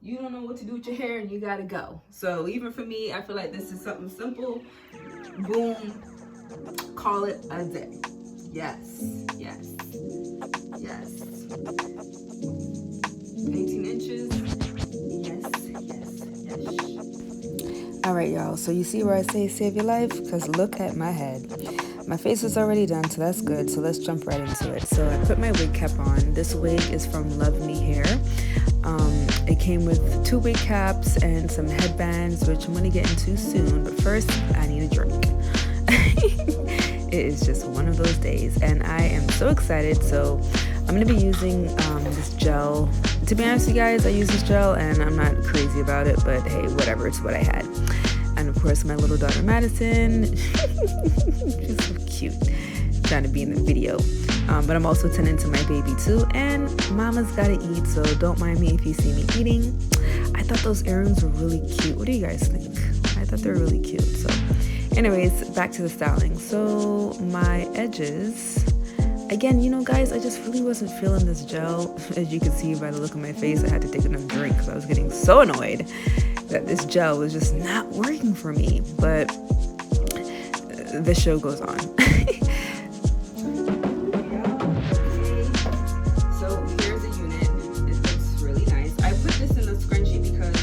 you don't know what to do with your hair and you gotta go. So even for me, I feel like this is something simple. Boom, call it a day. Yes, yes, yes. 18 inches. Yes, yes, yes. All right, y'all. So you see where I say save your life? Because look at my head. My face is already done, so that's good. So let's jump right into it. So I put my wig cap on. This wig is from Luvme Hair. It came with 2 wig caps and some headbands, which I'm going to get into soon. But first, I need a drink. It is just one of those days, and I am so excited. So I'm going to be using this gel. To be honest with you guys, I use this gel, and I'm not crazy about it, but hey, whatever, it's what I had. And of course, my little daughter Madison, she's so cute, trying to be in the video. But I'm also tending to my baby too, and mama's gotta eat, so don't mind me if you see me eating. I thought those earrings were really cute. What do you guys think? I thought they were really cute. So anyways, back to the styling. So my edges, again, you know guys, I just really wasn't feeling this gel. As you can see by the look on my face, I had to take another drink because I was getting so annoyed that this gel was just not working for me. But the show goes on. So here's a unit. It looks really nice. I put this in the scrunchie because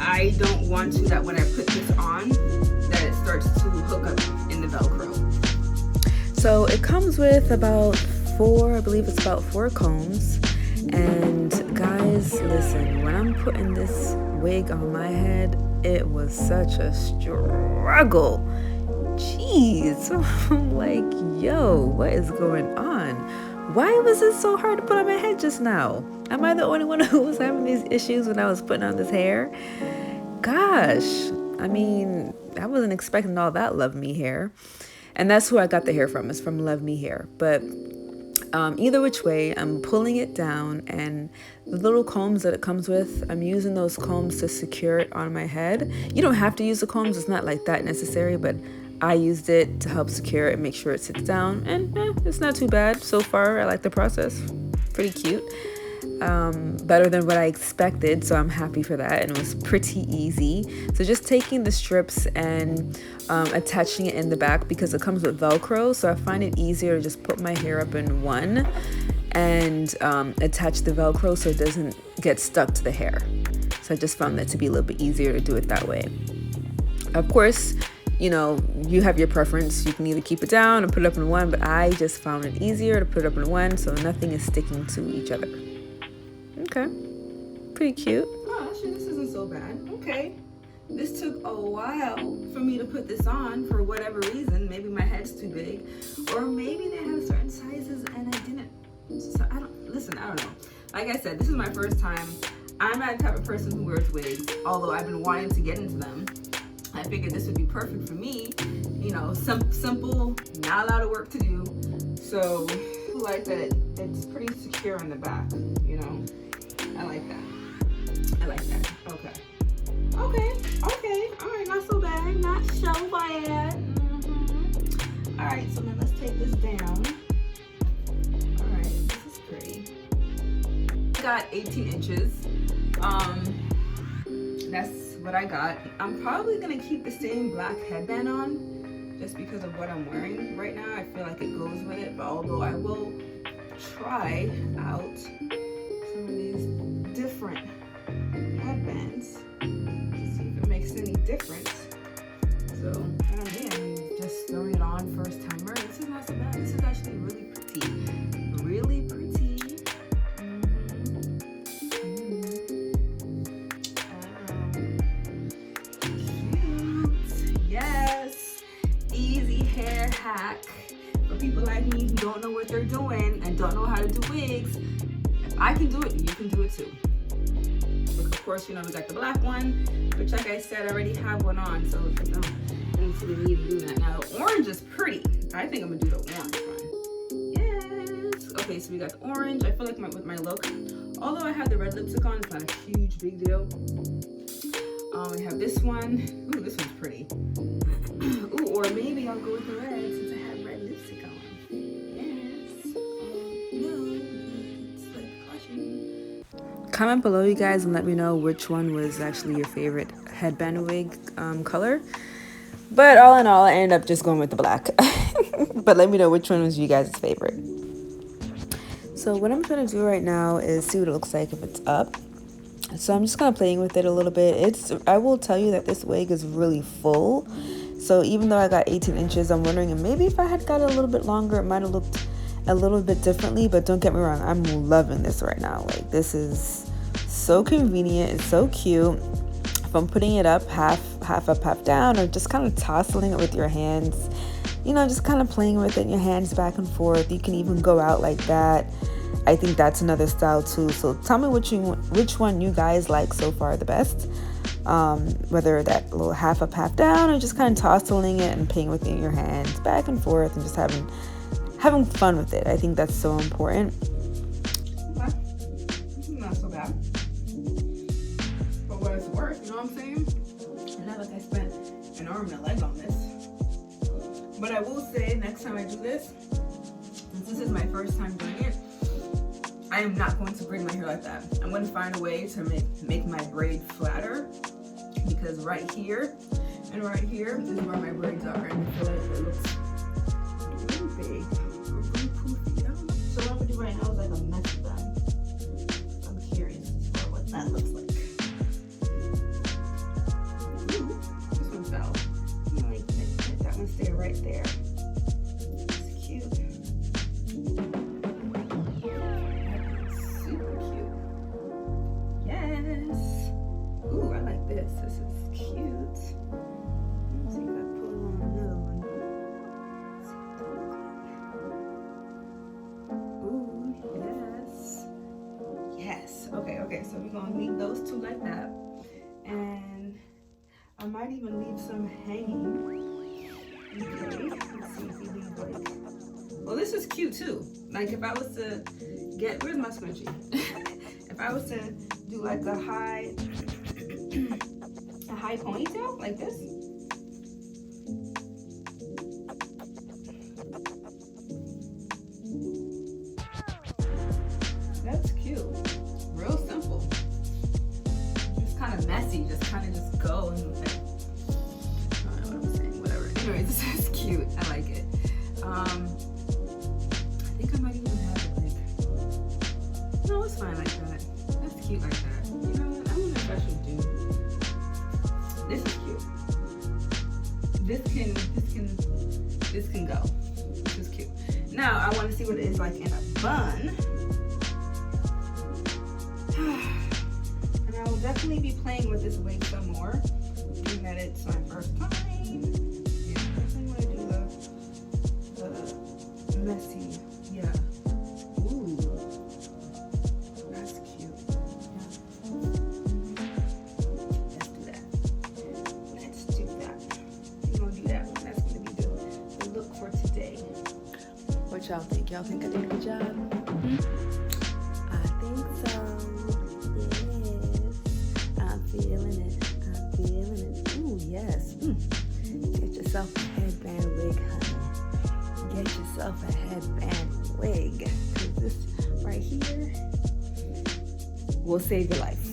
I don't want to that when I put this on that it starts to hook up in the Velcro. So it comes with about 4, I believe it's about 4 combs. And guys, listen, when I'm putting this wig on my head, it was such a struggle. Jeez, I'm like, yo, what is going on? Why was it so hard to put on my head just now? Am I the only one who was having these issues when I was putting on this hair? Gosh, I mean, I wasn't expecting all that Luvme hair. And that's who I got the hair from, is from Luvme Hair. But either which way, I'm pulling it down, and the little combs that it comes with, I'm using those combs to secure it on my head. You don't have to use the combs, it's not like that necessary, but I used it to help secure it and make sure it sits down, and it's not too bad so far. I like the process, pretty cute. Better than what I expected, so I'm happy for that, and it was pretty easy. So just taking the strips and attaching it in the back, because it comes with Velcro, so I find it easier to just put my hair up in one and attach the Velcro so it doesn't get stuck to the hair. So I just found that to be a little bit easier to do it that way. Of course, you know, you have your preference. You can either keep it down or put it up in one, but I just found it easier to put it up in one so nothing is sticking to each other. Okay, pretty cute. Oh, actually, this isn't so bad. Okay. This took a while for me to put this on for whatever reason. Maybe my head's too big, or maybe they have certain sizes and I didn't. So I don't know. Like I said, this is my first time. I'm not the type of person who wears wigs, although I've been wanting to get into them. I figured this would be perfect for me. You know, simple, not a lot of work to do. So I like that it's pretty secure in the back, you know. I like that. I like that. Okay. Okay. All right, not so bad. Not so bad. All right, so now let's take this down. All right, this is pretty. I got 18 inches. That's what I got. I'm probably gonna keep the same black headband on just because of what I'm wearing right now. I feel like it goes with it, but although I will try out some of these different headbands to see if it makes any difference. So, I don't know, I'm just throwing it on first timer. This is not so bad. This is actually really pretty. Really pretty. Yes. Easy hair hack for people like me who don't know what they're doing and don't know how to do wigs. If I can do it, you can do it too. But of course, you know, we got the black one, which like I said, I already have one on, so if I don't see the need to do that. Now, the orange is pretty. I think I'm gonna do the orange one. Yes. Okay, so we got the orange. I feel like with my look, although I have the red lipstick on, it's not a huge big deal. We have this one. Ooh, this one's pretty. Ooh, or maybe I'll go with the red since I have red lipstick on. Yes. No, it's like comment below, you guys, and let me know which one was actually your favorite headband wig color. But all in all, I ended up just going with the black. But let me know which one was you guys' favorite. So what I'm trying to do right now is see what it looks like if it's up. So I'm just kind of playing with it a little bit. I will tell you that this wig is really full. So even though I got 18 inches, I'm wondering maybe if I had got it a little bit longer, it might have looked a little bit differently. But don't get me wrong, I'm loving this right now. Like, this is so convenient. It's so cute. If I'm putting it up half up, half down, or just kind of tossing it with your hands, you know, just kind of playing with it in your hands back and forth. You can even go out like that. I think that's another style too. So tell me which one you guys like so far the best. Whether that little half up, half down, or just kind of tossing it and playing with it in your hands back and forth and just having fun with it. I think that's so important. Okay. Not so bad. For what it's worth, you know what I'm saying? And not like I spent an arm and a leg on this. But I will say, next time I do this, since this is my first time doing it, I am not going to braid my hair like that. I'm going to find a way to make my braid flatter, because right here and right here is where my braids are, and I feel like it looks really big or really poofy. I don't know. So what I'm going to do right now is like a mess of them. I'm curious for what that looks like. Ooh, this one fell. I'm going to let that one stay right there. It's cute. Ooh, I like this. This is cute. Let me see if I pull on another one. Ooh, yes. Yes. Okay. So we're gonna leave those two like that, and I might even leave some hanging. Okay. Let's see if we leave like. Well, this is cute too. Like if I was to get, where's my scrunchie? If I was to do like a high ponytail like this. That's cute. Real simple. Just kind of messy. Just go and like, I don't know what I'm saying. Whatever. Anyways, this is cute. I like it. I think I might even have it like. No, it's fine like that. That's cute like that. You know what? I wonder if I should do. This is cute. This can go. This is cute. Now I want to see what it is like in a bun. And I will definitely be playing with this wig some more, being that it's my first time. Yeah, I definitely want to do the messy. Yeah. Ooh. That's cute. Yeah. Let's do that. We're gonna do that one. That's gonna be the look for today. What y'all think? Y'all think I did a good job? I think so. Yes. I'm feeling it. Ooh, yes. Get yourself a headband wig, honey. Get yourself a headband wig. Because this right here will save your life.